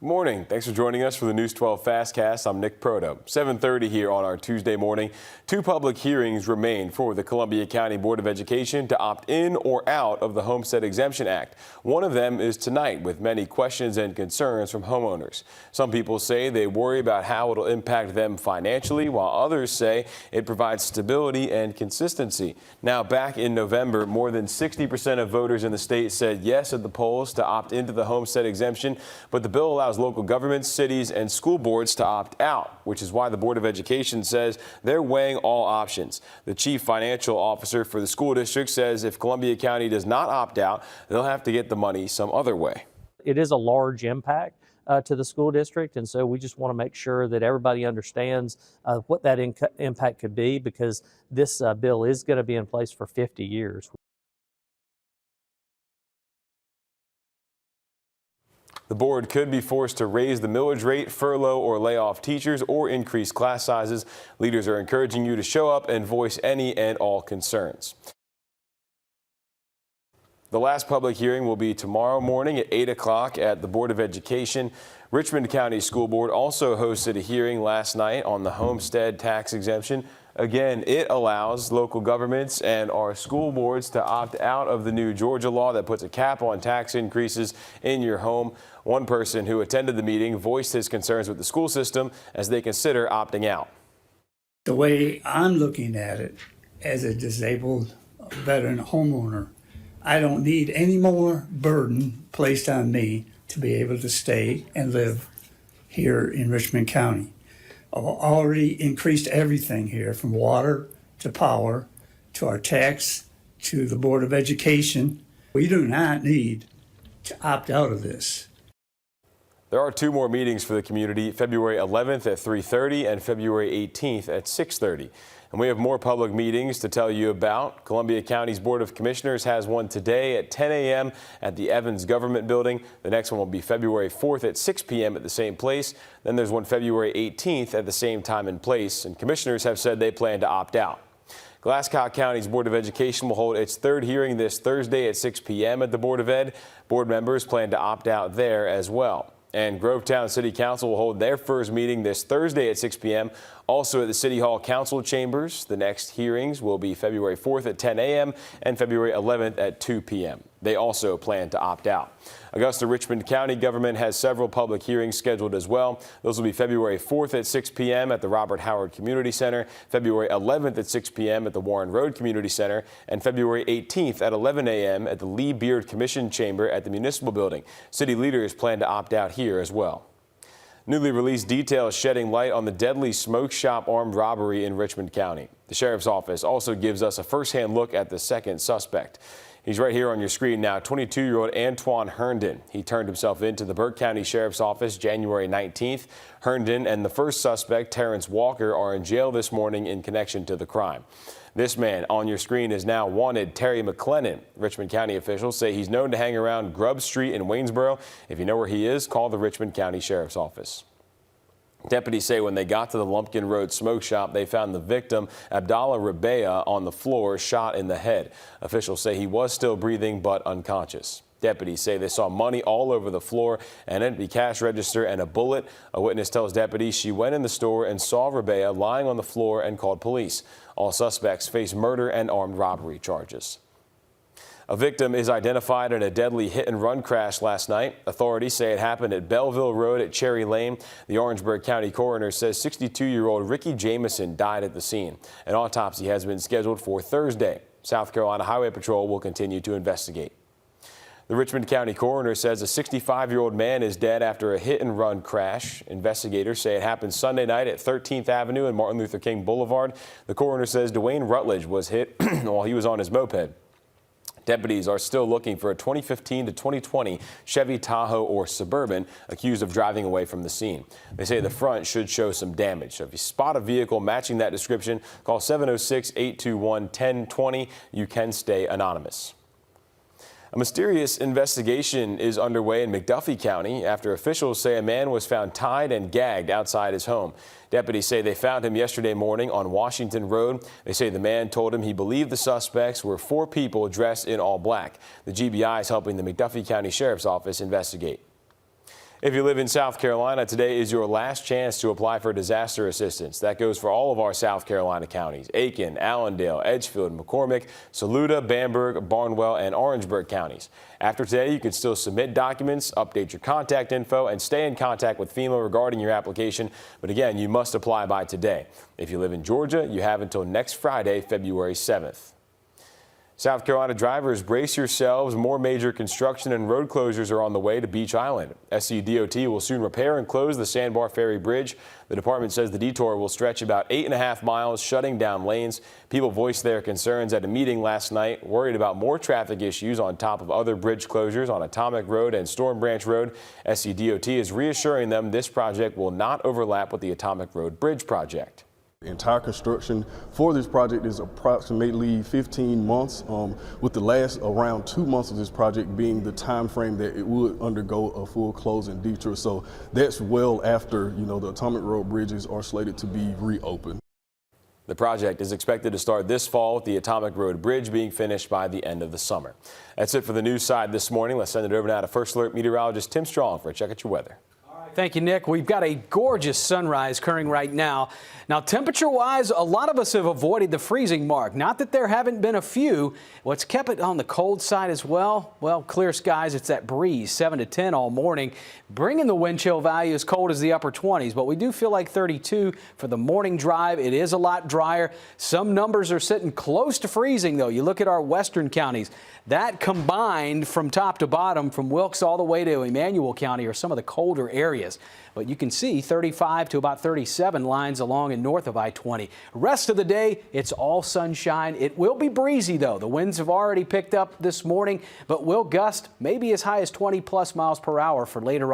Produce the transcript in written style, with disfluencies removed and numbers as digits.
Good morning. Thanks for joining us for the News 12 FastCast. I'm Nick Proto. 7:30 here on our Tuesday morning. Two public hearings remain for the Columbia County Board of Education to opt in or out of the Homestead Exemption Act. One of them is tonight, with many questions and concerns from homeowners. Some people say they worry about how it'll impact them financially, while others say it provides stability and consistency. Now, back in November, more than 60% of voters in the state said yes at the polls to opt into the homestead exemption, but the bill allows local governments, cities, and school boards to opt out, which is why the Board of Education says they're weighing all options. The chief financial officer for the school district says if Columbia County does not opt out, they'll have to get the money some other way. It is a large impact to the school district, and so we just want to make sure that everybody understands what that impact could be, because this bill is going to be in place for 50 years. The board could be forced to raise the millage rate, furlough or lay off teachers, or increase class sizes. Leaders are encouraging you to show up and voice any and all concerns. The last public hearing will be tomorrow morning at 8 o'clock at the Board of Education. Richmond County School Board also hosted a hearing last night on the homestead tax exemption. Again, it allows local governments and our school boards to opt out of the new Georgia law that puts a cap on tax increases in your home. One person who attended the meeting voiced his concerns with the school system as they consider opting out. The way I'm looking at it, as a disabled veteran homeowner, I don't need any more burden placed on me to be able to stay and live here in Richmond County. I've already increased everything here, from water to power to our tax to the Board of Education. We do not need to opt out of this. There are two more meetings for the community, February 11th at 3:30 and February 18th at 6:30. And we have more public meetings to tell you about. Columbia County's Board of Commissioners has one today at 10 a.m. at the Evans Government Building. The next one will be February 4th at 6 p.m. at the same place. Then there's one February 18th at the same time and place. And commissioners have said they plan to opt out. Glasscock County's Board of Education will hold its third hearing this Thursday at 6 p.m. at the Board of Ed. Board members plan to opt out there as well. And Grovetown City Council will hold their first meeting this Thursday at 6 p.m. also at the City Hall Council Chambers. The next hearings will be February 4th at 10 a.m. and February 11th at 2 p.m. They also plan to opt out. Augusta-Richmond County government has several public hearings scheduled as well. Those will be February 4th at 6 p.m. at the Robert Howard Community Center, February 11th at 6 p.m. at the Warren Road Community Center, and February 18th at 11 a.m. at the Lee Beard Commission Chamber at the Municipal Building. City leaders plan to opt out here as well. Newly released details shedding light on the deadly smoke shop armed robbery in Richmond County. The sheriff's office also gives us a first-hand look at the second suspect. He's right here on your screen now, 22-year-old Antoine Herndon. He turned himself into the Burke County Sheriff's Office January 19th. Herndon and the first suspect, Terrence Walker, are in jail this morning in connection to the crime. This man on your screen is now wanted, Terry McLennan. Richmond County officials say he's known to hang around Grub Street in Waynesboro. If you know where he is, call the Richmond County Sheriff's Office. Deputies say when they got to the Lumpkin Road smoke shop, they found the victim, Abdallah Rabea, on the floor, shot in the head. Officials say he was still breathing but unconscious. Deputies say they saw money all over the floor, an empty cash register, and a bullet. A witness tells deputies she went in the store and saw Rabea lying on the floor and called police. All suspects face murder and armed robbery charges. A victim is identified in a deadly hit-and-run crash last night. Authorities say it happened at Belleville Road at Cherry Lane. The Orangeburg County coroner says 62-year-old Ricky Jamison died at the scene. An autopsy has been scheduled for Thursday. South Carolina Highway Patrol will continue to investigate. The Richmond County coroner says a 65-year-old man is dead after a hit-and-run crash. Investigators say it happened Sunday night at 13th Avenue and Martin Luther King Boulevard. The coroner says Dwayne Rutledge was hit while he was on his moped. Deputies are still looking for a 2015 to 2020 Chevy Tahoe or Suburban accused of driving away from the scene. They say the front should show some damage. So if you spot a vehicle matching that description, call 706-821-1020. You can stay anonymous. A mysterious investigation is underway in McDuffie County after officials say a man was found tied and gagged outside his home. Deputies say they found him yesterday morning on Washington Road. They say the man told him he believed the suspects were 4 people dressed in all black. The GBI is helping the McDuffie County Sheriff's Office investigate. If you live in South Carolina, today is your last chance to apply for disaster assistance. That goes for all of our South Carolina counties: Aiken, Allendale, Edgefield, McCormick, Saluda, Bamberg, Barnwell, and Orangeburg counties. After today, you can still submit documents, update your contact info, and stay in contact with FEMA regarding your application. But again, you must apply by today. If you live in Georgia, you have until next Friday, February 7th. South Carolina drivers, brace yourselves. More major construction and road closures are on the way to Beach Island. SCDOT will soon repair and close the Sandbar Ferry Bridge. The department says the detour will stretch about 8.5 miles, shutting down lanes. People voiced their concerns at a meeting last night, worried about more traffic issues on top of other bridge closures on Atomic Road and Storm Branch Road. SCDOT is reassuring them this project will not overlap with the Atomic Road Bridge project. The entire construction for this project is approximately 15 months, with the last around 2 months of this project being the time frame that it would undergo a full close and detour. So that's well after, the Atomic Road bridges are slated to be reopened. The project is expected to start this fall, with the Atomic Road Bridge being finished by the end of the summer. That's it for the news side this morning. Let's send it over now to First Alert meteorologist Tim Strong for a check at your weather. Thank you, Nick. We've got a gorgeous sunrise occurring right now. Now, temperature-wise, a lot of us have avoided the freezing mark. Not that there haven't been a few. What's kept it on the cold side as well? Well, clear skies. It's that breeze, 7 to 10 all morning, bringing the wind chill value as cold as the upper 20s. But we do feel like 32 for the morning drive. It is a lot drier. Some numbers are sitting close to freezing, though. You look at our western counties. That combined from top to bottom, from Wilkes all the way to Emmanuel County, are some of the colder areas. But you can see 35 to about 37 lines along and north of I-20. Rest of the day, it's all sunshine. It will be breezy, though. The winds have already picked up this morning, but will gust maybe as high as 20+ miles per hour for later on.